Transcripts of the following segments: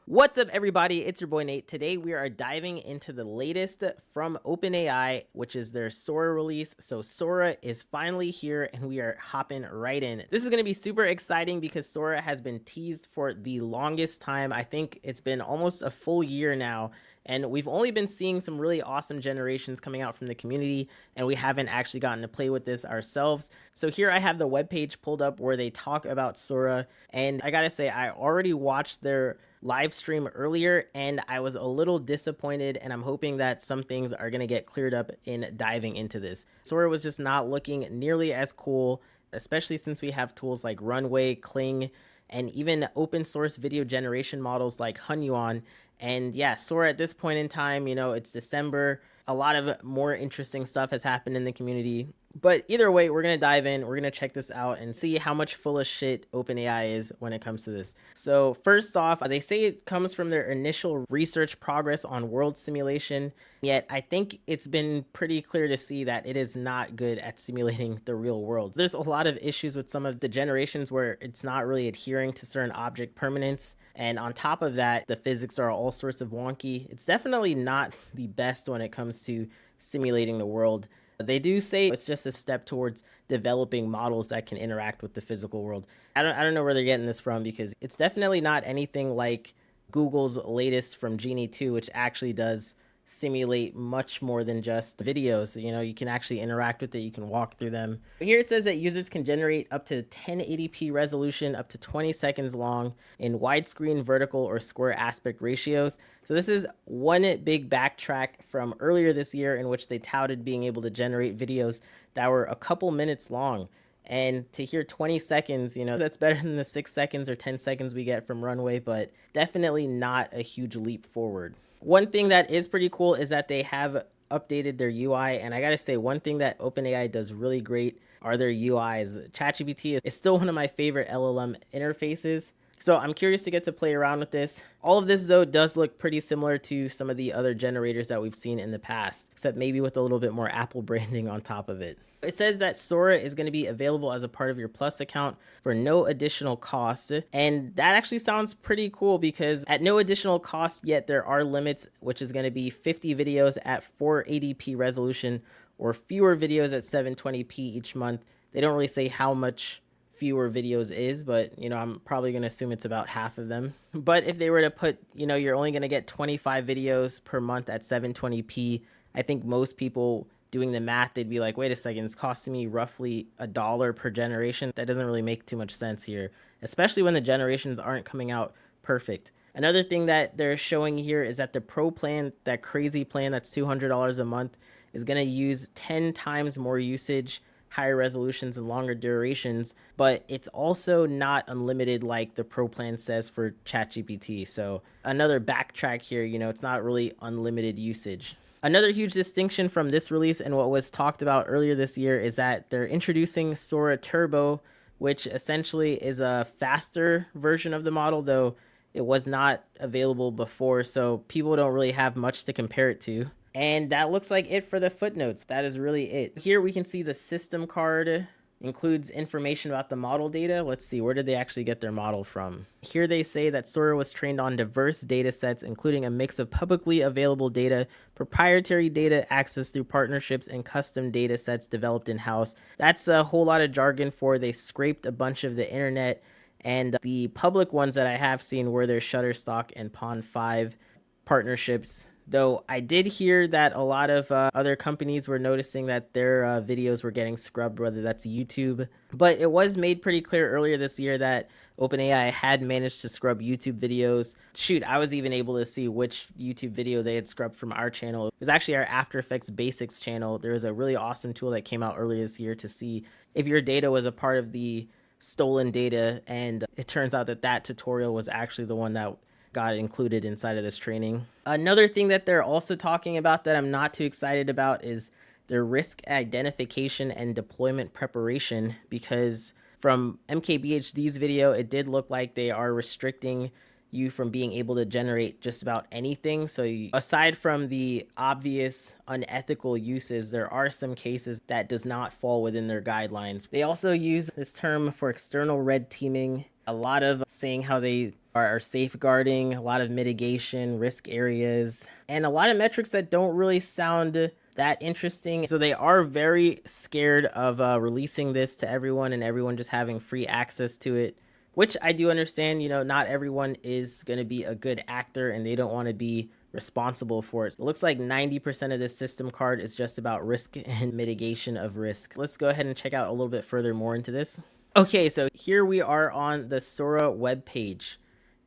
What's up, everybody? It's your boy Nate. Today we are diving into the latest from OpenAI, which is their Sora release. So Sora is finally here and we are hopping right in. This is going to be super exciting because Sora has been teased for the longest time. I think it's been almost a full year now. And we've only been seeing some really awesome generations coming out from the community, and we haven't actually gotten to play with this ourselves. So here I have the webpage pulled up where they talk about Sora, and I gotta say, I already watched their live stream earlier and I was a little disappointed, and I'm hoping that some things are going to get cleared up in diving into this. Sora was just not looking nearly as cool, especially since we have tools like Runway, Kling, and even open source video generation models like Hunyuan. And yeah, Sora at this point in time, it's December. A lot of more interesting stuff has happened in the community. But either way, we're going to dive in. We're going to check this out and see how much full of shit OpenAI is when it comes to this. So first off, they say it comes from their initial research progress on world simulation. Yet I think it's been pretty clear to see that it is not good at simulating the real world. There's a lot of issues with some of the generations where it's not really adhering to certain object permanence. And on top of that, the physics are all sorts of wonky. It's definitely not the best when it comes to simulating the world. They do say it's just a step towards developing models that can interact with the physical world. I don't know where they're getting this from, because it's definitely not anything like Google's latest from Genie 2, which actually does simulate much more than just videos. You can actually interact with it, you can walk through them. But here it says that users can generate up to 1080p resolution, up to 20 seconds long, in widescreen, vertical, or square aspect ratios. So this is one big backtrack from earlier this year, in which they touted being able to generate videos that were a couple minutes long. And to hear 20 seconds, that's better than the 6 seconds or 10 seconds we get from Runway, but definitely not a huge leap forward. One thing that is pretty cool is that they have updated their UI, and I gotta say, one thing that OpenAI does really great are their UIs. ChatGPT is still one of my favorite LLM interfaces, so I'm curious to get to play around with this. All of this, though, does look pretty similar to some of the other generators that we've seen in the past, except maybe with a little bit more Apple branding on top of it. It says that Sora is going to be available as a part of your Plus account for no additional cost. And that actually sounds pretty cool, because at no additional cost yet, there are limits, which is going to be 50 videos at 480p resolution or fewer videos at 720p each month. They don't really say how much fewer videos is, but I'm probably going to assume it's about half of them. But if they were to put, you're only going to get 25 videos per month at 720p, I think most people doing the math, they'd be like, wait a second, it's costing me roughly $1 per generation. That doesn't really make too much sense here, especially when the generations aren't coming out perfect. Another thing that they're showing here is that the Pro plan, that crazy plan that's $200 a month, is going to use 10 times more usage, higher resolutions, and longer durations, but it's also not unlimited like the Pro plan says for ChatGPT. So another backtrack here, it's not really unlimited usage. Another huge distinction from this release and what was talked about earlier this year is that they're introducing Sora Turbo, which essentially is a faster version of the model, though it was not available before, so people don't really have much to compare it to. And that looks like it for the footnotes. That is really it. Here we can see the system card includes information about the model data. Let's see, where did they actually get their model from? Here they say that Sora was trained on diverse data sets, including a mix of publicly available data, proprietary data accessed through partnerships, and custom data sets developed in-house. That's a whole lot of jargon for they scraped a bunch of the internet, and the public ones that I have seen were their Shutterstock and Pond 5 partnerships. Though I did hear that a lot of other companies were noticing that their videos were getting scrubbed, whether that's YouTube. But it was made pretty clear earlier this year that OpenAI had managed to scrub YouTube videos. Shoot, I was even able to see which YouTube video they had scrubbed from our channel. It was actually our After Effects Basics channel. There was a really awesome tool that came out earlier this year to see if your data was a part of the stolen data, and it turns out that that tutorial was actually the one that got included inside of this training. Another thing that they're also talking about that I'm not too excited about is their risk identification and deployment preparation, because from MKBHD's video, it did look like they are restricting you from being able to generate just about anything. So aside from the obvious unethical uses, there are some cases that does not fall within their guidelines. They also use this term for external red teaming, a lot of saying how they are safeguarding, a lot of mitigation, risk areas, and a lot of metrics that don't really sound that interesting. So they are very scared of releasing this to everyone and everyone just having free access to it, which I do understand. Not everyone is going to be a good actor and they don't want to be responsible for it. It looks like 90% of this system card is just about risk and mitigation of risk. Let's go ahead and check out a little bit further more into this. Okay, so here we are on the Sora webpage.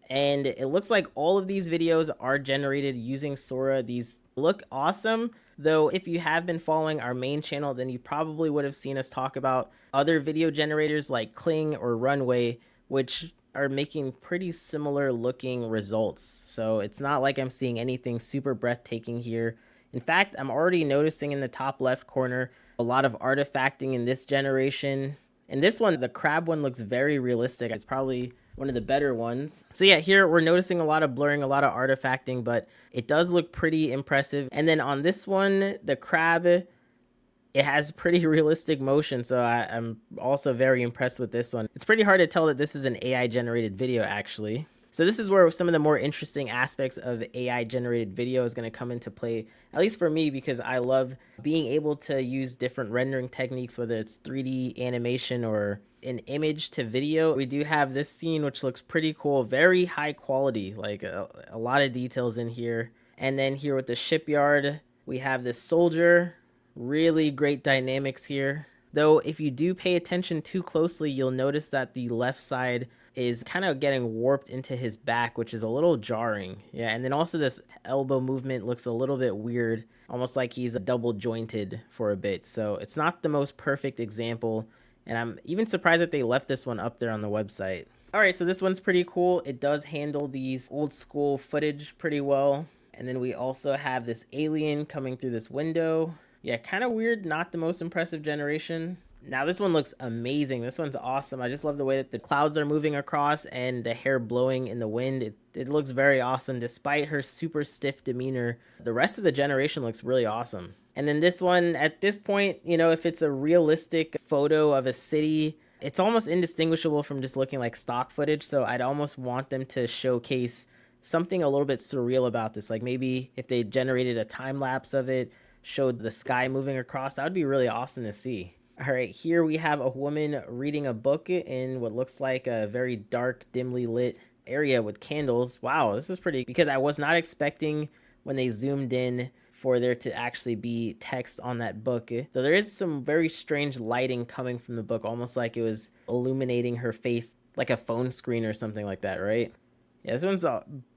And it looks like all of these videos are generated using Sora. These look awesome, though if you have been following our main channel, then you probably would have seen us talk about other video generators like Kling or Runway, which are making pretty similar looking results. So it's not like I'm seeing anything super breathtaking here. In fact, I'm already noticing in the top left corner a lot of artifacting in this generation. In this one, the crab one looks very realistic. It's probably one of the better ones. So yeah, here we're noticing a lot of blurring, a lot of artifacting, but it does look pretty impressive. And then on this one, the crab, it has pretty realistic motion. So I'm also very impressed with this one. It's pretty hard to tell that this is an AI generated video actually. So this is where some of the more interesting aspects of AI generated video is going to come into play, at least for me, because I love being able to use different rendering techniques, whether it's 3D animation or an image to video. We do have this scene, which looks pretty cool, very high quality, like a lot of details in here. And then here with the shipyard, we have this soldier, really great dynamics here. Though if you do pay attention too closely, you'll notice that the left side is kind of getting warped into his back, which is a little jarring. Yeah, and then also this elbow movement looks a little bit weird, almost like he's double jointed for a bit. So it's not the most perfect example, and I'm even surprised that they left this one up there on the website. All right, so this one's pretty cool. It does handle these old school footage pretty well. And then we also have this alien coming through this window. Yeah, kind of weird, not the most impressive generation. Now this one looks amazing. This one's awesome. I just love the way that the clouds are moving across and the hair blowing in the wind. It looks very awesome despite her super stiff demeanor. The rest of the generation looks really awesome. And then this one, at this point, if it's a realistic photo of a city, it's almost indistinguishable from just looking like stock footage. So I'd almost want them to showcase something a little bit surreal about this. Like maybe if they generated a time lapse of it, showed the sky moving across, that would be really awesome to see. All right, here we have a woman reading a book in what looks like a very dark, dimly lit area with candles. Wow, this is pretty, because I was not expecting when they zoomed in for there to actually be text on that book. So there is some very strange lighting coming from the book, almost like it was illuminating her face like a phone screen or something like that, right? Yeah, this one's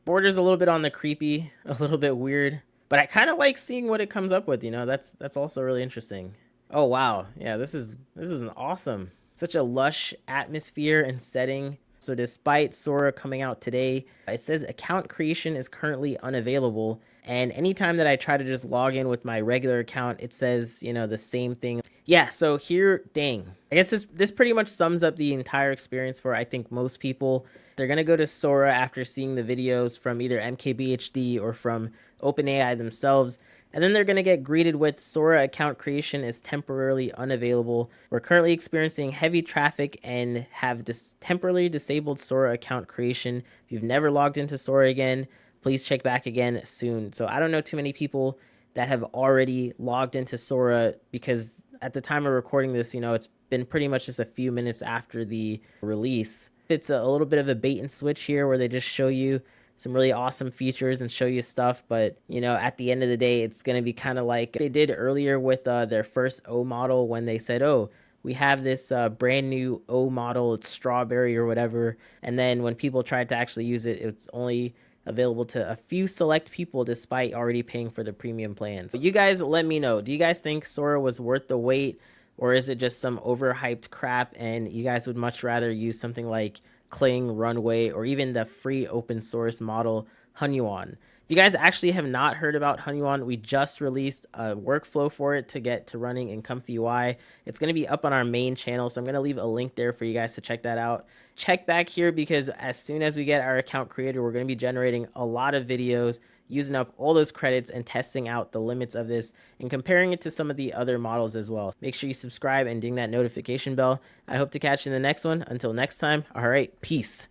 borders a little bit on the creepy, a little bit weird, but I kind of like seeing what it comes up with, that's also really interesting. Oh wow, yeah, this is an awesome, such a lush atmosphere and setting. So despite Sora coming out today, it says account creation is currently unavailable. And anytime that I try to just log in with my regular account, it says, the same thing. Yeah, so here, dang. I guess this pretty much sums up the entire experience for, I think, most people. They're going to go to Sora after seeing the videos from either MKBHD or from OpenAI themselves. And then they're going to get greeted with Sora account creation is temporarily unavailable. We're currently experiencing heavy traffic and have temporarily disabled Sora account creation. If you've never logged into Sora again, please check back again soon. So I don't know too many people that have already logged into Sora, because at the time of recording this, it's been pretty much just a few minutes after the release. It's a little bit of a bait and switch here where they just show you some really awesome features and show you stuff, but at the end of the day, it's going to be kind of like they did earlier with their first O model, when they said, oh, we have this brand new O model, it's strawberry or whatever, and then when people tried to actually use it, it's only available to a few select people despite already paying for the premium plans. So you guys let me know, do you guys think Sora was worth the wait, or is it just some overhyped crap and you guys would much rather use something like Kling, Runway, or even the free open source model Hunyuan? If you guys actually have not heard about Hunyuan, we just released a workflow for it to get to running in Comfy UI. It's going to be up on our main channel, so I'm going to leave a link there for you guys to check that out. Check back here, because as soon as we get our account created, we're going to be generating a lot of videos, using up all those credits and testing out the limits of this and comparing it to some of the other models as well. Make sure you subscribe and ding that notification bell. I hope to catch you in the next one. Until next time, all right, peace.